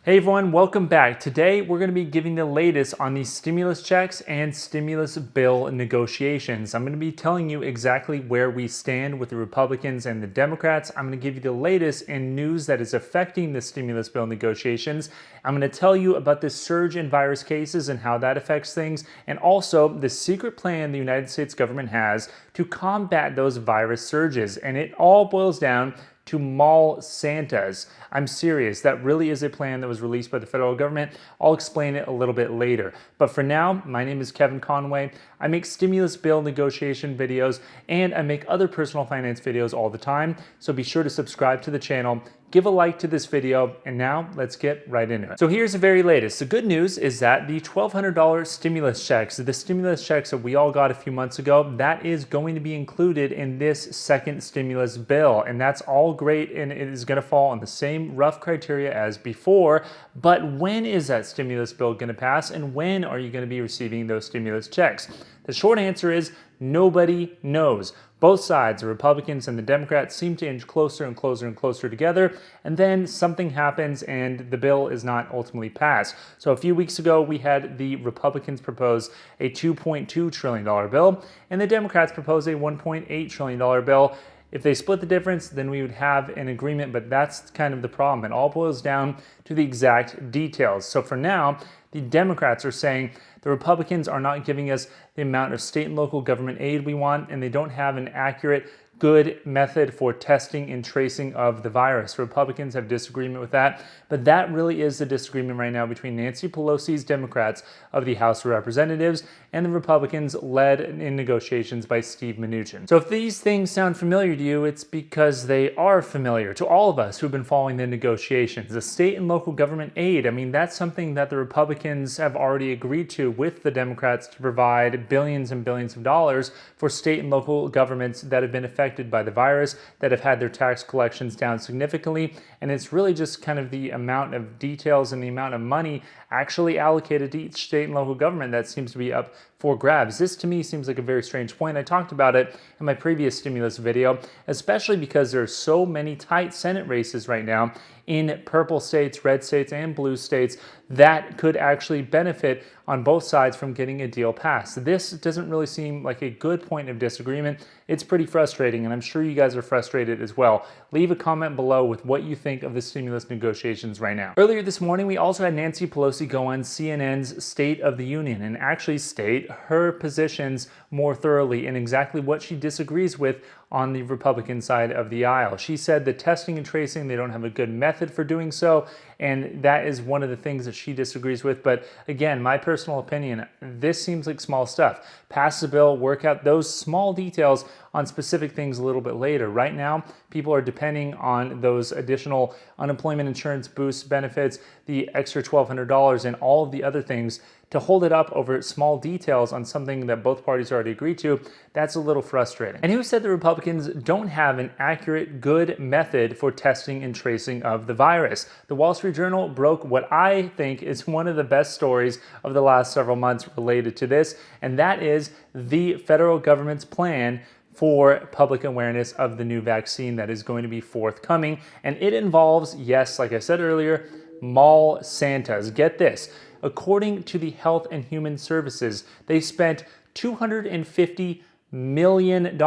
Hey everyone, welcome back. Today we're going to be giving the latest on the stimulus checks and stimulus bill negotiations. I'm going to be telling you exactly where we stand with the Republicans and the Democrats. I'm going to give you the latest in news that is affecting the stimulus bill negotiations. I'm going to tell you about the surge in virus cases and how that affects things, and also the secret plan the United States government has to combat those virus surges. And it all boils down to mall Santas. I'm serious, that really is a plan that was released by the federal government. I'll explain it a little bit later. But for now, my name is Kevin Conway. I make stimulus bill negotiation videos and I make other personal finance videos all the time. So be sure to subscribe to the channel, give a like to this video, and now let's get right into it. So here's the very latest. The good news is that the $1,200 stimulus checks, the stimulus checks that we all got a few months ago, that is going to be included in this second stimulus bill. And that's all great, and it is going to fall on the same rough criteria as before. But when is that stimulus bill going to pass, and when are you going to be receiving those stimulus checks? The short answer is nobody knows. Both sides, the Republicans and the Democrats, seem to inch closer and closer and closer together, and then something happens and the bill is not ultimately passed. So a few weeks ago, we had the Republicans propose a $2.2 trillion bill, and the Democrats propose a $1.8 trillion bill. If they split the difference, then we would have an agreement, but that's kind of the problem. It all boils down to the exact details. So for now, the Democrats are saying the Republicans are not giving us the amount of state and local government aid we want, and they don't have an accurate, good method for testing and tracing of the virus. Republicans have disagreement with that, but that really is the disagreement right now between Nancy Pelosi's Democrats of the House of Representatives and the Republicans led in negotiations by Steve Mnuchin. So if these things sound familiar to you, it's because they are familiar to all of us who've been following the negotiations. The state and local government aid, I mean, that's something that the Republicans have already agreed to with the Democrats to provide billions and billions of dollars for state and local governments that have been affected by the virus, that have had their tax collections down significantly. And it's really just kind of the amount of details and the amount of money actually allocated to each state and local government that seems to be up for grabs. This to me seems like a very strange point. I talked about it in my previous stimulus video, especially because there are so many tight Senate races right now in purple states, red states, and blue states that could actually benefit on both sides from getting a deal passed. This doesn't really seem like a good point of disagreement. It's pretty frustrating, and I'm sure you guys are frustrated as well. Leave a comment below with what you think of the stimulus negotiations right now. Earlier this morning, we also had Nancy Pelosi go on CNN's State of the Union and actually state her positions more thoroughly and exactly what she disagrees with on the Republican side of the aisle. She said the testing and tracing, they don't have a good method for doing so, and that is one of the things that she disagrees with. But again, my personal opinion, this seems like small stuff. Pass the bill, work out those small details on specific things a little bit later. Right now, people are depending on those additional unemployment insurance boost benefits, the extra $1,200, and all of the other things to hold it up over small details on something that both parties already agreed to. That's a little frustrating. And who said the Republicans don't have an accurate, good method for testing and tracing of the virus? The Wall Street Journal broke what I think is one of the best stories of the last several months related to this, and that is the federal government's plan for public awareness of the new vaccine that is going to be forthcoming. And it involves, yes, like I said earlier, mall Santas. Get this. According to the Health and Human Services, they spent $250 million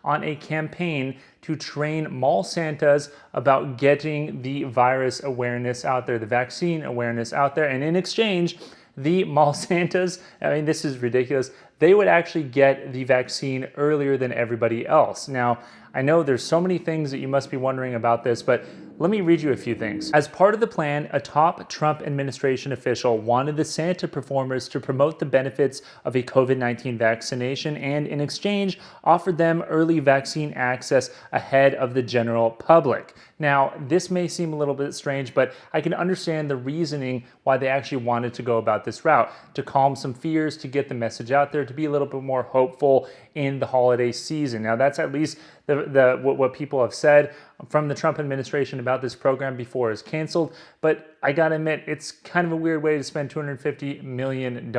on a campaign to train mall Santas about getting the virus awareness out there, the vaccine awareness out there. And in exchange, the mall Santas, I mean, this is ridiculous, they would actually get the vaccine earlier than everybody else. Now, I know there's so many things that you must be wondering about this, but let me read you a few things. As part of the plan, a top Trump administration official wanted the Santa performers to promote the benefits of a COVID-19 vaccination and, in exchange, offered them early vaccine access ahead of the general public. Now, this may seem a little bit strange, but I can understand the reasoning why they actually wanted to go about this route, to calm some fears, to get the message out there, to be a little bit more hopeful in the holiday season. Now, that's at least what people have said from the Trump administration about this program before is canceled. But I gotta admit, it's kind of a weird way to spend $250 million.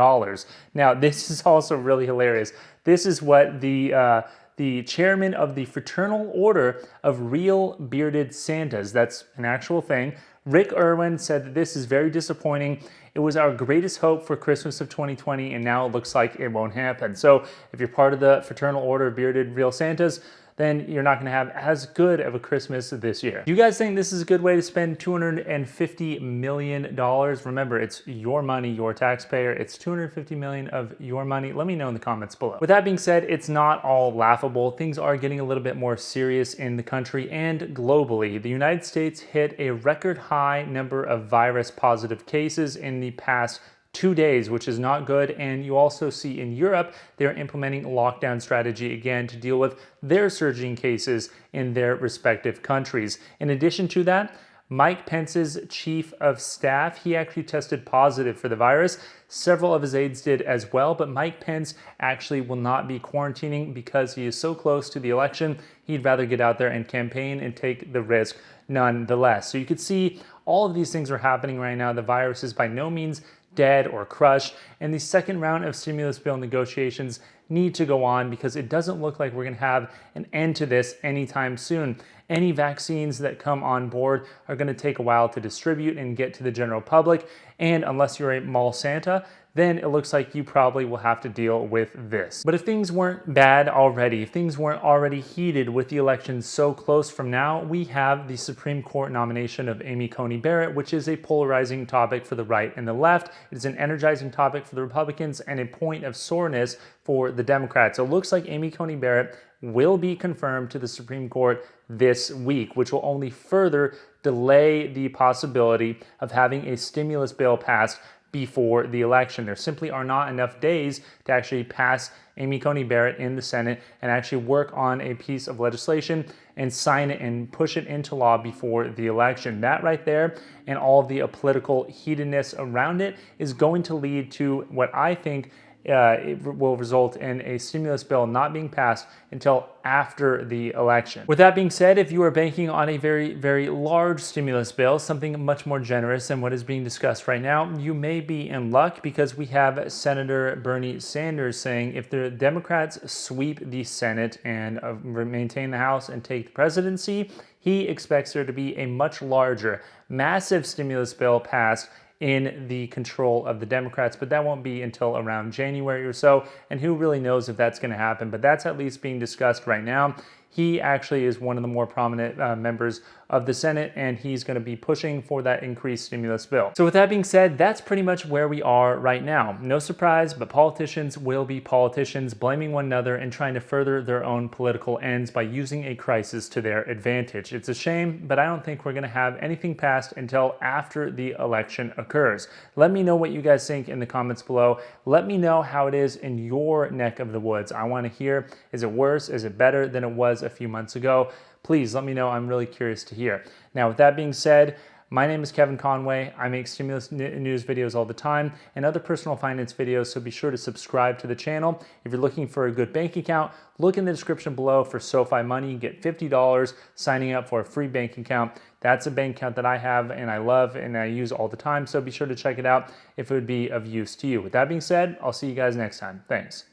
Now, this is also really hilarious. This is what the chairman of the Fraternal Order of Real Bearded Santas, that's an actual thing, Rick Irwin said that this is very disappointing. It was our greatest hope for Christmas of 2020, and now it looks like it won't happen. So if you're part of the Fraternal Order of Bearded Real Santas, then you're not going to have as good of a Christmas this year. Do you guys think this is a good way to spend $250 million? Remember, it's your money, your taxpayer. It's $250 million of your money. Let me know in the comments below. With that being said, it's not all laughable. Things are getting a little bit more serious in the country and globally. The United States hit a record high number of virus positive cases in the past 2 days, which is not good. And you also see in Europe, they're implementing a lockdown strategy again to deal with their surging cases in their respective countries. In addition to that, Mike Pence's chief of staff, he actually tested positive for the virus. Several of his aides did as well, but Mike Pence actually will not be quarantining because he is so close to the election. He'd rather get out there and campaign and take the risk nonetheless. So you could see all of these things are happening right now. The virus is by no means dead or crushed, and the second round of stimulus bill negotiations need to go on because it doesn't look like we're going to have an end to this anytime soon. Any vaccines that come on board are going to take a while to distribute and get to the general public, and unless you're a mall Santa, then it looks like you probably will have to deal with this. But if things weren't bad already, if things weren't already heated with the election so close from now, we have the Supreme Court nomination of Amy Coney Barrett, which is a polarizing topic for the right and the left. It is an energizing topic for the Republicans and a point of soreness for the Democrats. It looks like Amy Coney Barrett will be confirmed to the Supreme Court this week, which will only further delay the possibility of having a stimulus bill passed before the election. There simply are not enough days to actually pass Amy Coney Barrett in the Senate and actually work on a piece of legislation and sign it and push it into law before the election. That right there and all of the political heatedness around it is going to lead to what I think it will result in a stimulus bill not being passed until after the election. With that being said, if you are banking on a very, very large stimulus bill, something much more generous than what is being discussed right now, you may be in luck because we have Senator Bernie Sanders saying if the Democrats sweep the Senate and maintain the House and take the presidency, he expects there to be a much larger, massive stimulus bill passed in the control of the Democrats, but that won't be until around January or so, and who really knows if that's going to happen, but that's at least being discussed right now. He actually is one of the more prominent members of the Senate, and he's going to be pushing for that increased stimulus bill. So with that being said, that's pretty much where we are right now. No surprise, but politicians will be politicians, blaming one another and trying to further their own political ends by using a crisis to their advantage. It's a shame, but I don't think we're going to have anything passed until after the election occurs. Let me know what you guys think in the comments below. Let me know how it is in your neck of the woods. I want to hear, is it worse? Is it better than it was a few months ago? Please let me know. I'm really curious to hear. Now, with that being said, my name is Kevin Conway. I make stimulus news videos all the time and other personal finance videos, so be sure to subscribe to the channel. If you're looking for a good bank account, look in the description below for SoFi Money. You get $50 signing up for a free bank account. That's a bank account that I have and I love and I use all the time, so be sure to check it out if it would be of use to you. With that being said, I'll see you guys next time. Thanks.